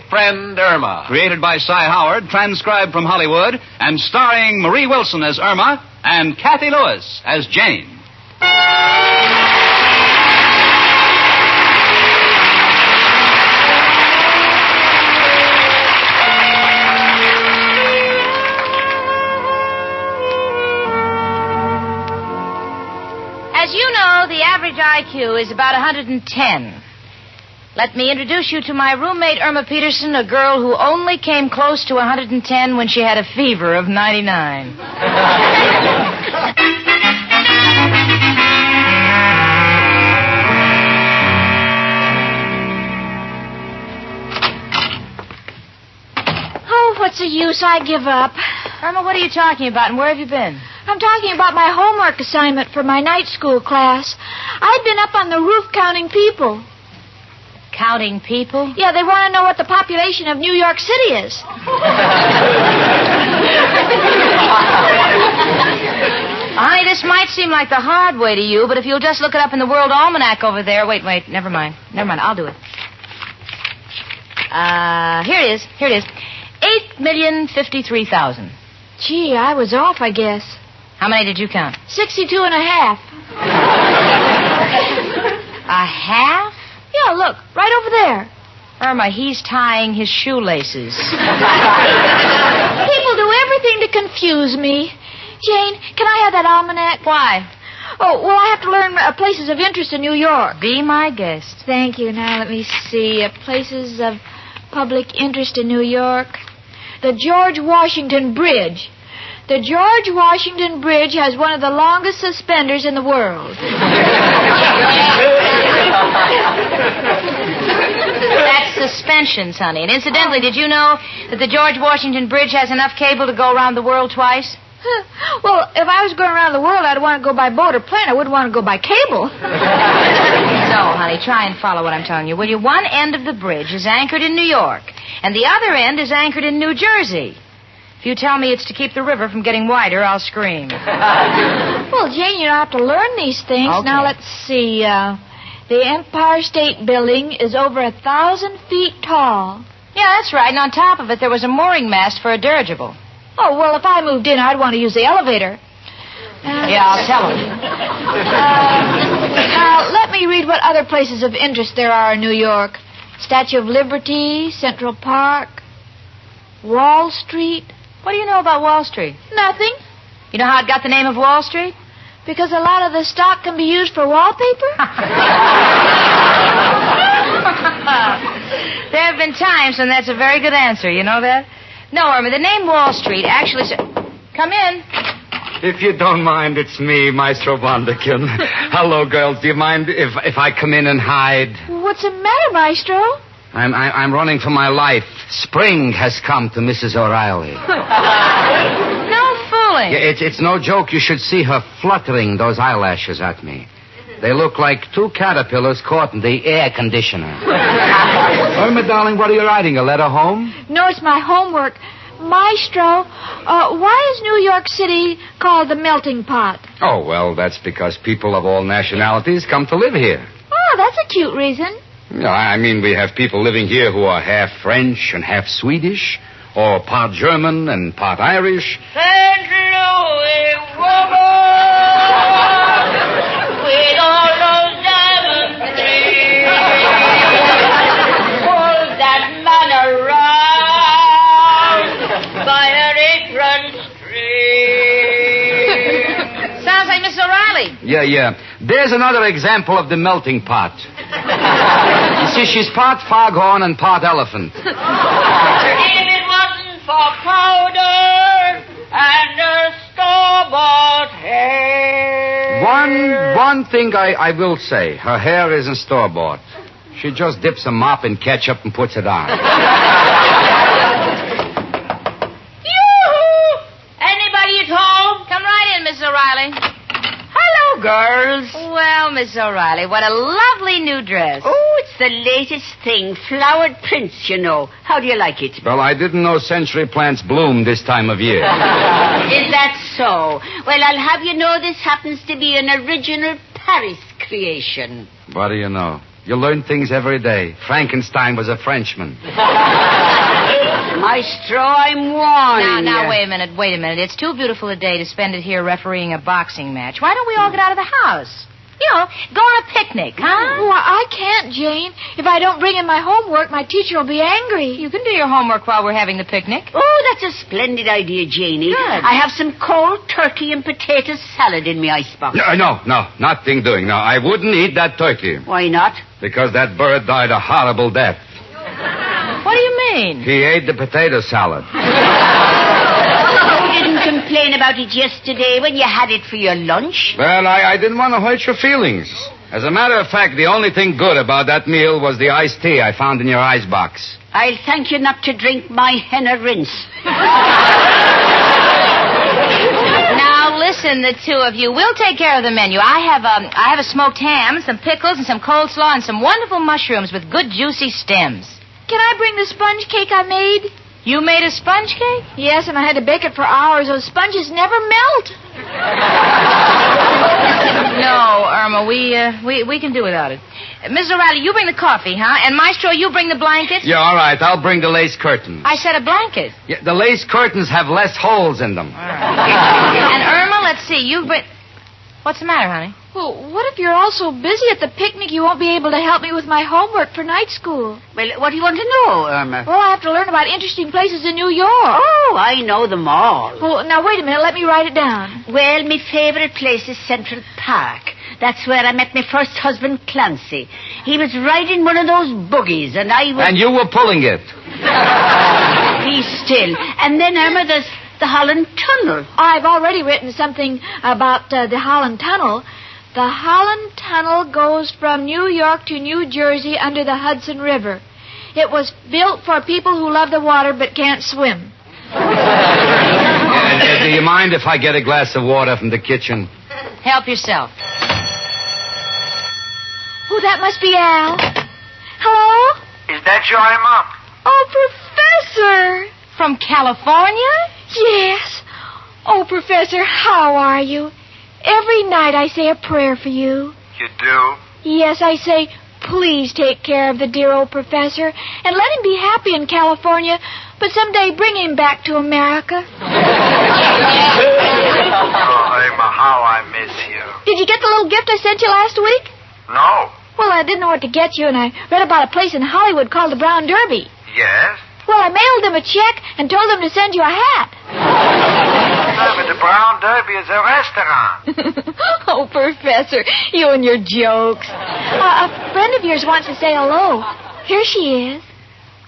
friend Irma. Created by Cy Howard, transcribed from Hollywood, and starring Marie Wilson as Irma and Kathy Lewis as Jane. As you know, the average IQ is about 110. Let me introduce you to my roommate, Irma Peterson, a girl who only came close to 110 when she had a fever of 99. Oh, what's the use? I give up. Irma, what are you talking about, and where have you been? I'm talking about my homework assignment for my night school class. I've been up on the roof counting people. Counting people? Yeah, they want to know what the population of New York City is. Honey, this might seem like the hard way to you, but if you'll just look it up in the World Almanac over there... Wait, never mind. I'll do it. Here it is. 8,053,000. Gee, I was off, I guess. How many did you count? 62 and a half. A half? Yeah, look, right over there. Irma, he's tying his shoelaces. People do everything to confuse me. Jane, can I have that almanac? Why? Oh, well, I have to learn places of interest in New York. Be my guest. Thank you. Now, let me see. Places of public interest in New York. The George Washington Bridge. The George Washington Bridge has one of the longest suspenders in the world. That's suspensions, honey. And incidentally, did you know that the George Washington Bridge has enough cable to go around the world twice? Well, if I was going around the world, I'd want to go by boat or plane. I wouldn't want to go by cable. No, honey, try and follow what I'm telling you, will you? One end of the bridge is anchored in New York, and the other end is anchored in New Jersey. If you tell me it's to keep the river from getting wider, I'll scream. Well, Jane, you don't have to learn these things. Okay. Now, let's see. The Empire State Building is over 1,000 feet tall. Yeah, that's right, and on top of it, there was a mooring mast for a dirigible. Oh, well, if I moved in, I'd want to use the elevator. Yeah, I'll tell him. Now, let me read what other places of interest there are in New York. Statue of Liberty, Central Park, Wall Street. What do you know about Wall Street? Nothing. You know how it got the name of Wall Street? Because a lot of the stock can be used for wallpaper? There have been times when that's a very good answer. You know that? No, Irma, the name Wall Street actually... Come in. If you don't mind, it's me, Maestro Vonderkin. Hello, girls. Do you mind if I come in and hide? What's the matter, Maestro? I'm running for my life. Spring has come to Mrs. O'Reilly. No fooling. Yeah, it's no joke. You should see her fluttering those eyelashes at me. They look like two caterpillars caught in the air conditioner. Irma, darling, what are you writing? A letter home? No, it's my homework. Maestro, why is New York City called the melting pot? Oh, well, that's because people of all nationalities come to live here. Oh, that's a cute reason. No, I mean, we have people living here who are half French and half Swedish, or part German and part Irish. St. Louis woman, with all those diamond rings, pull that man around by an apron string. Sounds like Miss O'Reilly. Yeah. There's another example of the melting pot. You see, she's part foghorn and part elephant. If it wasn't for powder and a store-bought hair. One thing I will say. Her hair isn't store-bought. She just dips a mop in ketchup and puts it on. Yoo-hoo! Anybody at home? Come right in, Miss O'Reilly. Hello, girls. Well, Miss O'Reilly, what a lovely new dress. Oh, it's the latest thing. Flowered prints, you know. How do you like it? Well, I didn't know century plants bloom this time of year. Is that so? Well, I'll have you know this happens to be an original Paris creation. What do you know? You learn things every day. Frankenstein was a Frenchman. Maestro, I'm warning Now, you. wait a minute. It's too beautiful a day to spend it here refereeing a boxing match. Why don't we all get out of the house? You know, go on a picnic, huh? Well, I can't, Jane. If I don't bring in my homework, my teacher will be angry. You can do your homework while we're having the picnic. Oh, that's a splendid idea, Janie. Good. I have some cold turkey and potato salad in my icebox. No, nothing doing. No, I wouldn't eat that turkey. Why not? Because that bird died a horrible death. What do you mean? He ate the potato salad. You didn't complain about it yesterday when you had it for your lunch. Well, I didn't want to hurt your feelings. As a matter of fact, the only thing good about that meal was the iced tea I found in your icebox. I'll thank you not to drink my henna rinse. Now, listen, the two of you. We'll take care of the menu. I have a smoked ham, some pickles, and some coleslaw, and some wonderful mushrooms with good juicy stems. Can I bring the sponge cake I made? You made a sponge cake? Yes, and I had to bake it for hours. Those sponges never melt. No, Irma, we can do without it. Mrs. O'Reilly, you bring the coffee, huh? And Maestro, you bring the blanket? Yeah, all right. I'll bring the lace curtains. I said a blanket. Yeah, the lace curtains have less holes in them. All right. And Irma, let's see, you bring... What's the matter, honey? Well, what if you're all so busy at the picnic you won't be able to help me with my homework for night school? Well, what do you want to know, Irma? Well, I have to learn about interesting places in New York. Oh, I know them all. Well, now, wait a minute. Let me write it down. Well, my favorite place is Central Park. That's where I met my first husband, Clancy. He was riding one of those buggies, and I was... And you were pulling it. Be still. And then, Irma, there's the Holland Tunnel. I've already written something about the Holland Tunnel. The Holland Tunnel goes from New York to New Jersey under the Hudson River. It was built for people who love the water but can't swim. Do you mind if I get a glass of water from the kitchen? Help yourself. Oh, that must be Al. Hello? Is that your Irma? Oh, Professor. From California? Yes. Oh, Professor, how are you? Every night I say a prayer for you. You do? Yes, I say, please take care of the dear old professor and let him be happy in California, but someday bring him back to America. Oh, Irma, how I miss you. Did you get the little gift I sent you last week? No. Well, I didn't know what to get you, and I read about a place in Hollywood called the Brown Derby. Yes? Well, I mailed them a check and told them to send you a hat. No, but the Brown Derby is a restaurant. Oh, Professor, you and your jokes. A friend of yours wants to say hello. Here she is.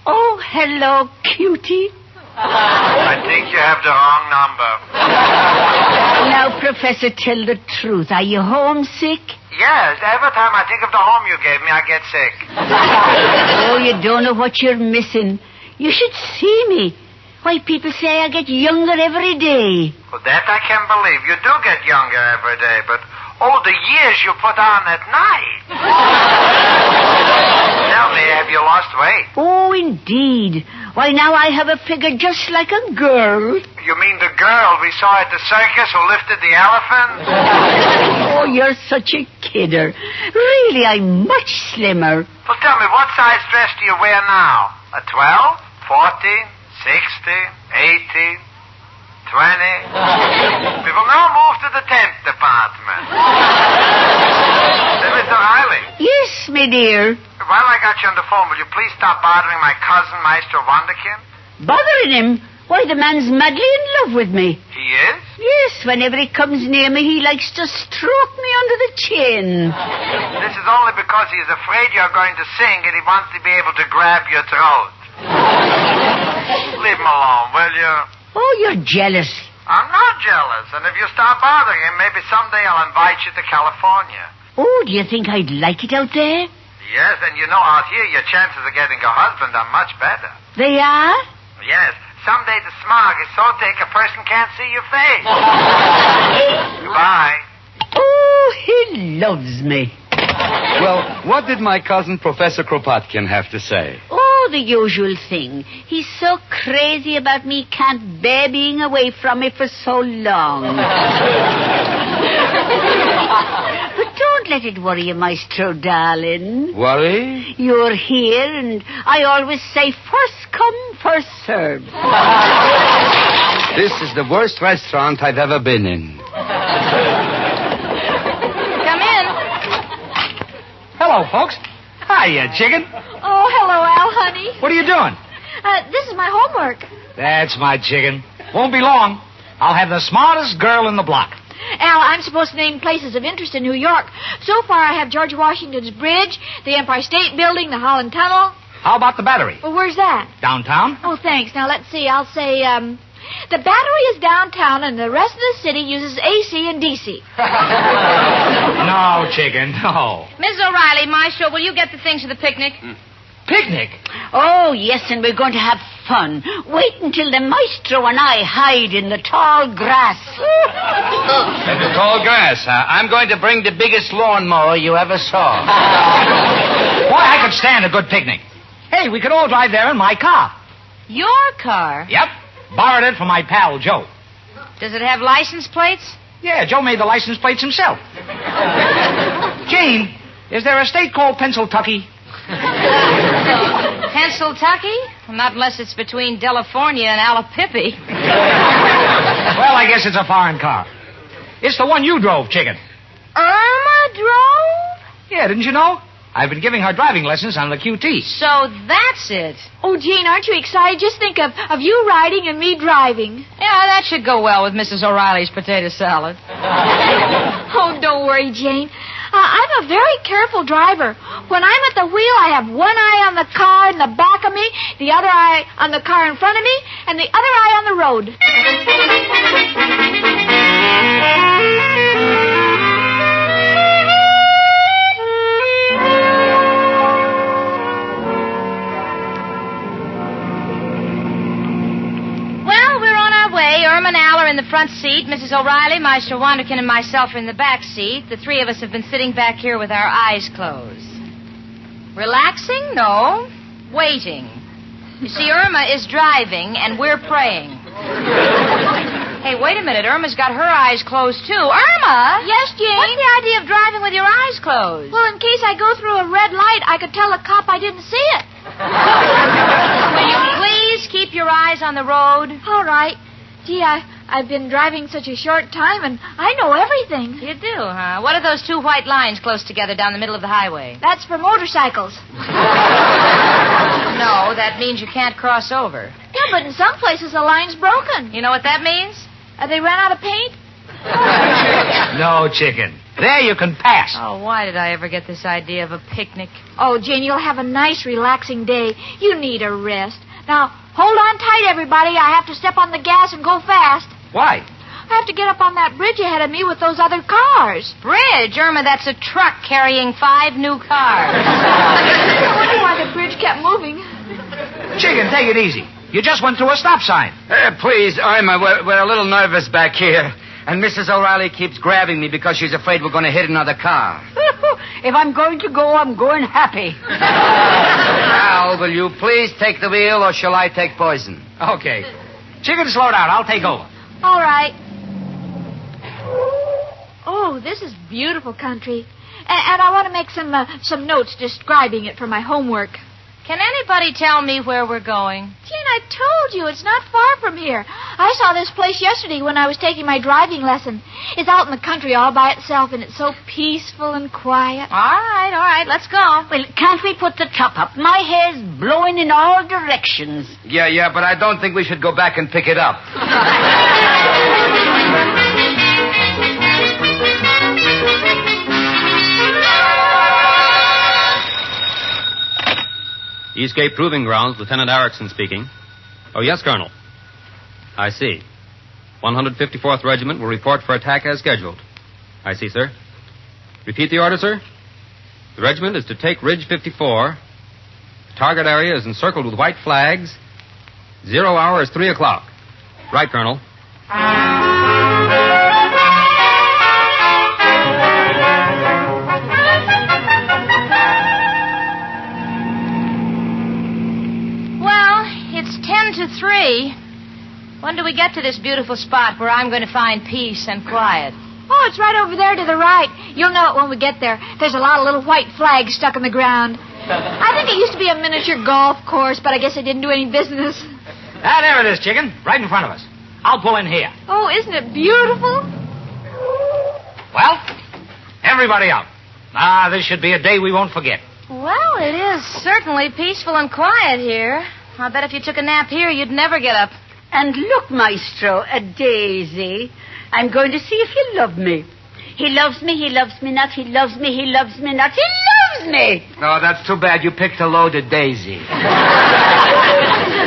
Oh, hello, cutie. I think you have the wrong number. Now, Professor, tell the truth. Are you homesick? Yes, every time I think of the home you gave me, I get sick. Oh, you don't know what you're missing. You should see me. Why, people say I get younger every day. Well, that I can believe. You do get younger every day, but, the years you put on at night. Tell me, have you lost weight? Oh, indeed. Why, now I have a figure just like a girl. You mean the girl we saw at the circus who lifted the elephant? Oh, you're such a kidder. Really, I'm much slimmer. Well, tell me, what size dress do you wear now? A 12? 14? 16? 18? 20? We will now move to the tent department. Mr. Riley. Yes, my dear. While I got you on the phone, will you please stop bothering my cousin, Maestro Wonderkin? Bothering him? Why, the man's madly in love with me. He is? Yes, whenever he comes near me, he likes to stroke me under the chin. This is only because he is afraid you're going to sing and he wants to be able to grab your throat. Leave him alone, will you? Oh, you're jealous. I'm not jealous, and if you stop bothering him, maybe someday I'll invite you to California. Oh, do you think I'd like it out there? Yes, and you know, out here your chances of getting a husband are much better. They are? Yes. Someday the smog is so thick a person can't see your face. Goodbye. Oh, he loves me. Well, what did my cousin, Professor Kropotkin, have to say? Oh, the usual thing. He's so crazy about me, can't bear being away from me for so long. But don't let it worry you, Maestro, darling. Worry? You're here, and I always say first come, first served. This is the worst restaurant I've ever been in. Come in. Hello, folks. Hiya, chicken. Oh, hello, Al, honey. What are you doing? This is my homework. That's my chicken. Won't be long. I'll have the smartest girl in the block. Al, I'm supposed to name places of interest in New York. So far, I have George Washington's Bridge, the Empire State Building, the Holland Tunnel. How about the Battery? Well, where's that? Downtown? Oh, thanks. Now, let's see. I'll say, the Battery is downtown, and the rest of the city uses AC and DC. No, chicken, no. Mrs. O'Reilly, Maestro, will you get the things for the picnic? Picnic? Oh, yes, and we're going to have fun. Wait until the Maestro and I hide in the tall grass. In the tall grass, huh? I'm going to bring the biggest lawnmower you ever saw. Why, I could stand a good picnic. Hey, we could all drive there in my car. Your car? Yep. Borrowed it from my pal, Joe. Does it have license plates? Yeah, Joe made the license plates himself. Jane, is there a state called Pennsylvania? Pennsylvania? Not unless it's between California and Alapippi. Well, I guess it's a foreign car. It's the one you drove, chicken. Irma drove? Yeah, didn't you know? I've been giving her driving lessons on the QT. So that's it. Oh, Jane, aren't you excited? Just think of you riding and me driving. Yeah, that should go well with Mrs. O'Reilly's potato salad. Oh, don't worry, Jane. I'm a very careful driver. When I'm at the wheel, I have one eye on the car in the back of me, the other eye on the car in front of me, and the other eye on the road. Irma and Al are in the front seat. Mrs. O'Reilly, Maestro Wanderkin, and myself are in the back seat. The three of us have been sitting back here with our eyes closed. Relaxing? No. Waiting. You see, Irma is driving, and we're praying. Hey, wait a minute. Irma's got her eyes closed, too. Irma! Yes, Jane? What's the idea of driving with your eyes closed? Well, in case I go through a red light, I could tell a cop I didn't see it. Will you please keep your eyes on the road? All right. Gee, I've been driving such a short time, and I know everything. You do, huh? What are those two white lines close together down the middle of the highway? That's for motorcycles. No, that means you can't cross over. Yeah, but in some places the line's broken. You know what that means? They ran out of paint? No, chicken. There you can pass. Oh, why did I ever get this idea of a picnic? Oh, Jane, you'll have a nice, relaxing day. You need a rest. Now, hold on tight, everybody. I have to step on the gas and go fast. Why? I have to get up on that bridge ahead of me with those other cars. Bridge? Irma, that's a truck carrying 5 new cars. I wonder why the bridge kept moving. Chicken, take it easy. You just went through a stop sign. Please, Irma, we're a little nervous back here. And Mrs. O'Reilly keeps grabbing me because she's afraid we're going to hit another car. If I'm going to go, I'm going happy. Al, will you please take the wheel, or shall I take poison? Okay. Chicken, slow down. I'll take over. All right. Oh, this is beautiful country. And I want to make some notes describing it for my homework. Can anybody tell me where we're going? Jane, I told you, it's not far from here. I saw this place yesterday when I was taking my driving lesson. It's out in the country all by itself, and it's so peaceful and quiet. All right, let's go. Well, can't we put the top up? My hair's blowing in all directions. Yeah, but I don't think we should go back and pick it up. Eastgate Proving Grounds, Lieutenant Erickson speaking. Oh, yes, Colonel. I see. 154th Regiment will report for attack as scheduled. I see, sir. Repeat the order, sir. The regiment is to take Ridge 54. The target area is encircled with white flags. 0 hour is 3 o'clock. Right, Colonel. It's 10 to 3. When do we get to this beautiful spot where I'm going to find peace and quiet? Oh, it's right over there to the right. You'll know it when we get there. There's a lot of little white flags stuck in the ground. I think it used to be a miniature golf course, but I guess I didn't do any business. Ah, there it is, chicken. Right in front of us. I'll pull in here. Oh, isn't it beautiful? Well, everybody out. This should be a day we won't forget. Well, it is certainly peaceful and quiet here. I bet if you took a nap here, you'd never get up. And look, Maestro, a daisy. I'm going to see if you love me. He loves me, he loves me not, he loves me, he loves me not, he loves me! No, that's too bad. You picked a loaded daisy.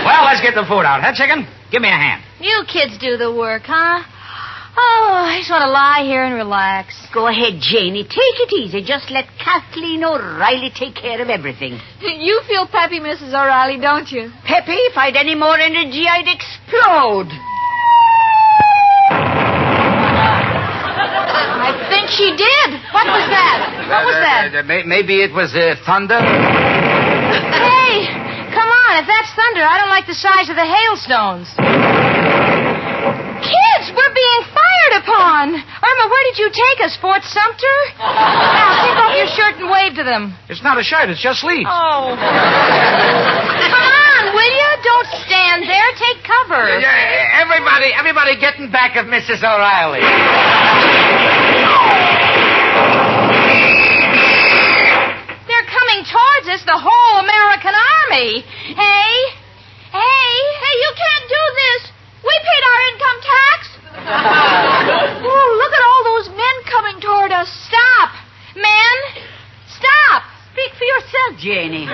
Well, let's get the food out, huh, chicken? Give me a hand. You kids do the work, huh? Oh, I just want to lie here and relax. Go ahead, Janie. Take it easy. Just let Kathleen O'Reilly take care of everything. You feel peppy, Mrs. O'Reilly, don't you? Peppy, if I'd any more energy, I'd explode. I think she did. What was that? What was that? Maybe it was thunder? Hey, come on. If that's thunder, I don't like the size of the hailstones. Kids, we're being fired upon. Irma, where did you take us? Fort Sumter? Now, take off your shirt and wave to them. It's not a shirt, it's just sleeves. Oh. Come on, will you? Don't stand there. Take cover. Everybody getting back of Mrs. O'Reilly. They're coming towards us, the whole American army. Hey, you can't do this. We paid our income tax. Oh, look at all those men coming toward us. Stop. Men, stop. Speak for yourself, Janie.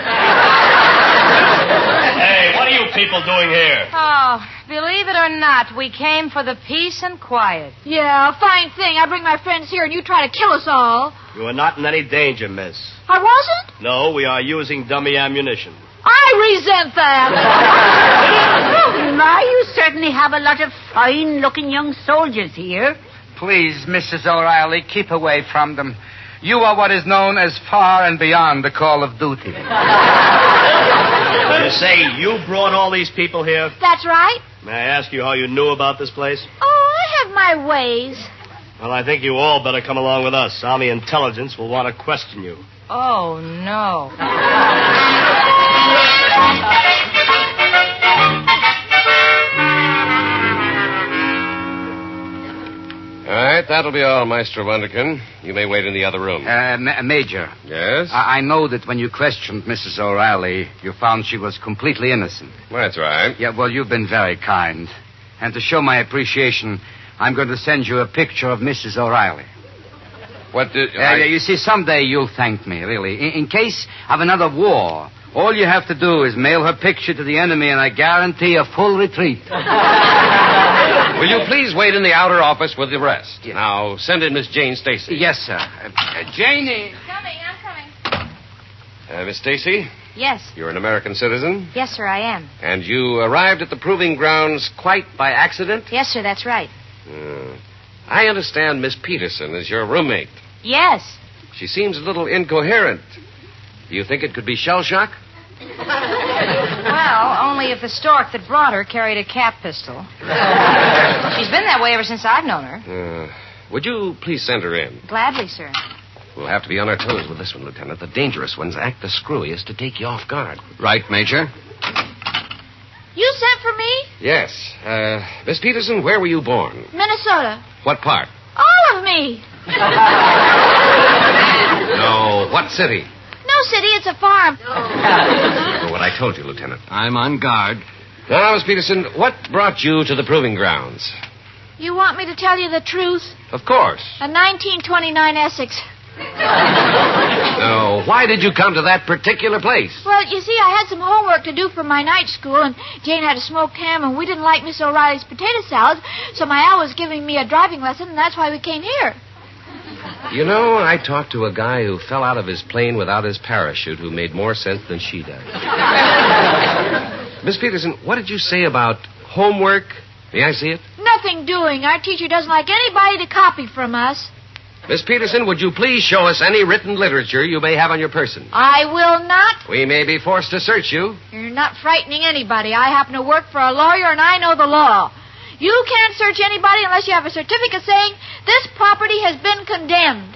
Hey, what are you people doing here? Oh, believe it or not, we came for the peace and quiet. Yeah, fine thing. I bring my friends here and you try to kill us all. You are not in any danger, miss. I wasn't? No, we are using dummy ammunition. I resent that. Oh, my, you certainly have a lot of fine-looking young soldiers here. Please, Mrs. O'Reilly, keep away from them. You are what is known as far and beyond the call of duty. You say you brought all these people here? That's right. May I ask you how you knew about this place? Oh, I have my ways. Well, I think you all better come along with us. Army intelligence will want to question you. Oh, no. All right, that'll be all, Maestro Wunderkind. You may wait in the other room. Major. Yes? I know that when you questioned Mrs. O'Reilly, you found she was completely innocent. That's right. Yeah, well, you've been very kind. And to show my appreciation, I'm going to send you a picture of Mrs. O'Reilly. What did... You see, someday you'll thank me, really. In case of another war, all you have to do is mail her picture to the enemy, and I guarantee a full retreat. Will you please wait in the outer office with the rest? Yeah. Now, send in Miss Jane Stacy. Yes, sir. Janie. I'm coming. Miss Stacy? Yes. You're an American citizen? Yes, sir, I am. And you arrived at the proving grounds quite by accident? Yes, sir, that's right. I understand Miss Peterson is your roommate. Yes. She seems a little incoherent. Do you think it could be shell shock? Well, only if the stork that brought her carried a cap pistol. She's been that way ever since I've known her. Would you please send her in? Gladly, sir. We'll have to be on our toes with this one, Lieutenant. The dangerous ones act the screwiest to take you off guard. Right, Major. You sent for me? Yes. Miss Peterson, where were you born? Minnesota. What part? All of me. No, what city? No city, it's a farm. For what I told you, Lieutenant. I'm on guard. Now, Miss Peterson, what brought you to the proving grounds? You want me to tell you the truth? Of course. A 1929 Essex. No, why did you come to that particular place? Well, you see, I had some homework to do for my night school, and Jane had a smoked ham, and we didn't like Miss O'Reilly's potato salad, so my Al was giving me a driving lesson, and that's why we came here. You know, I talked to a guy who fell out of his plane without his parachute who made more sense than she does. Miss Peterson, what did you say about homework? May I see it? Nothing doing. Our teacher doesn't like anybody to copy from us. Miss Peterson, would you please show us any written literature you may have on your person? I will not. We may be forced to search you. You're not frightening anybody. I happen to work for a lawyer, and I know the law. You can't search anybody unless you have a certificate saying this property has been condemned.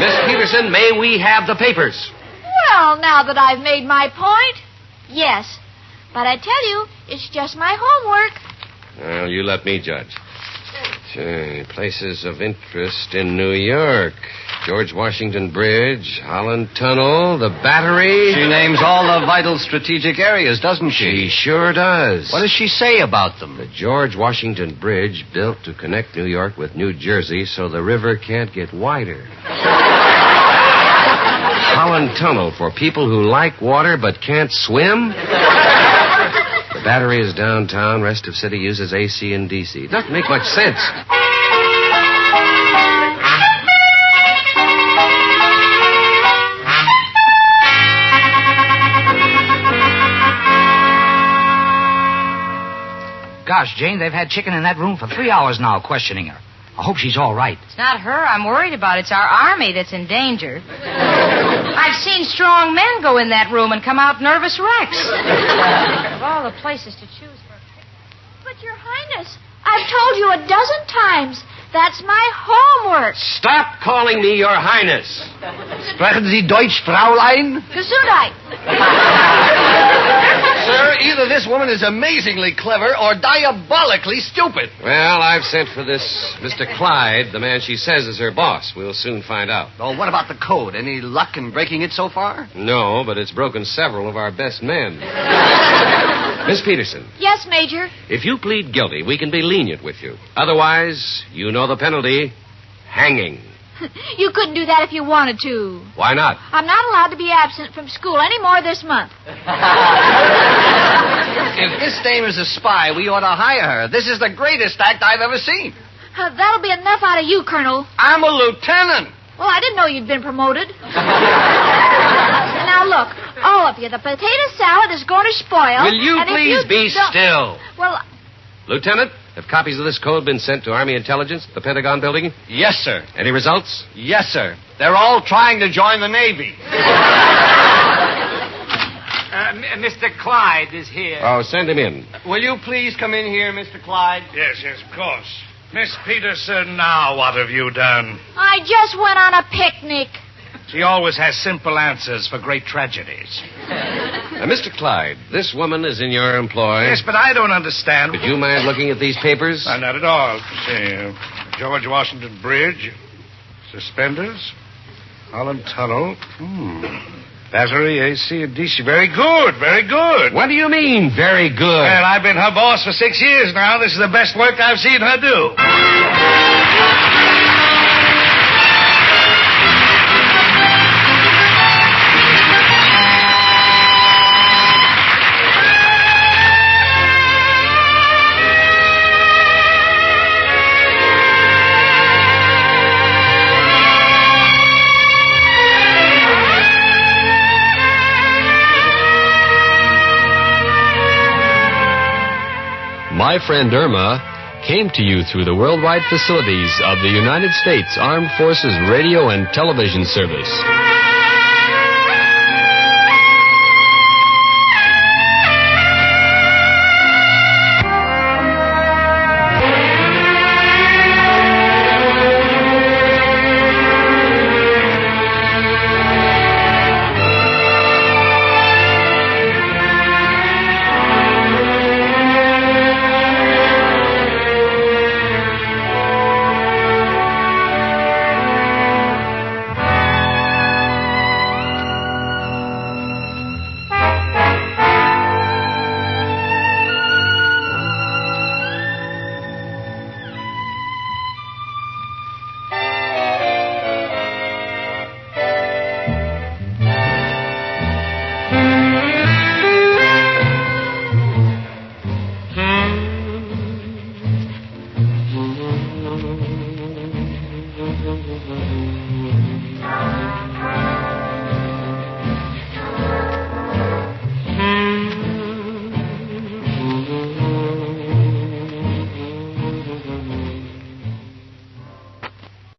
Miss Peterson, may we have the papers? Well, now that I've made my point, yes. But I tell you, it's just my homework. Well, you let me judge. Places of interest in New York. George Washington Bridge, Holland Tunnel, the Battery. She names all the vital strategic areas, doesn't she? She sure does. What does she say about them? The George Washington Bridge built to connect New York with New Jersey so the river can't get wider. Holland Tunnel for people who like water but can't swim. The Battery is downtown. Rest of city uses AC and DC. It doesn't make much sense. Gosh, Jane, they've had Chicken in that room for 3 hours now, questioning her. I hope she's all right. It's not her I'm worried about. It's our army that's in danger. I've seen strong men go in that room and come out nervous wrecks. Of all the places to choose for. But, Your Highness, I've told you a dozen times. That's my homework. Stop calling me Your Highness. Sprechen Sie Deutsch, Fraulein? Gesundheit. Sir, either this woman is amazingly clever or diabolically stupid. Well, I've sent for this Mr. Clyde, the man she says is her boss. We'll soon find out. Oh, what about the code? Any luck in breaking it so far? No, but it's broken several of our best men. Miss Peterson. Yes, Major. If you plead guilty, we can be lenient with you. Otherwise, you know the penalty. Hanging. You couldn't do that if you wanted to. Why not? I'm not allowed to be absent from school any more this month. If this dame is a spy, we ought to hire her. This is the greatest act I've ever seen. That'll be enough out of you, Colonel. I'm a lieutenant. Well, I didn't know you'd been promoted. Now, look, all of you, the potato salad is going to spoil. Will you please be still? Well, Lieutenant, have copies of this code been sent to Army Intelligence, the Pentagon building? Yes, sir. Any results? Yes, sir. They're all trying to join the Navy. Mr. Clyde is here. Oh, send him in. Will you please come in here, Mr. Clyde? Yes, of course. Miss Peterson, now what have you done? I just went on a picnic. She always has simple answers for great tragedies. Mr. Clyde, this woman is in your employ. Yes, but I don't understand. Would you mind looking at these papers? Not at all. See, George Washington Bridge, suspenders, Holland Tunnel, Battery, AC, and DC. Very good, very good. What do you mean, very good? Well, I've been her boss for 6 years now. This is the best work I've seen her do. My Friend Irma came to you through the worldwide facilities of the United States Armed Forces Radio and Television Service.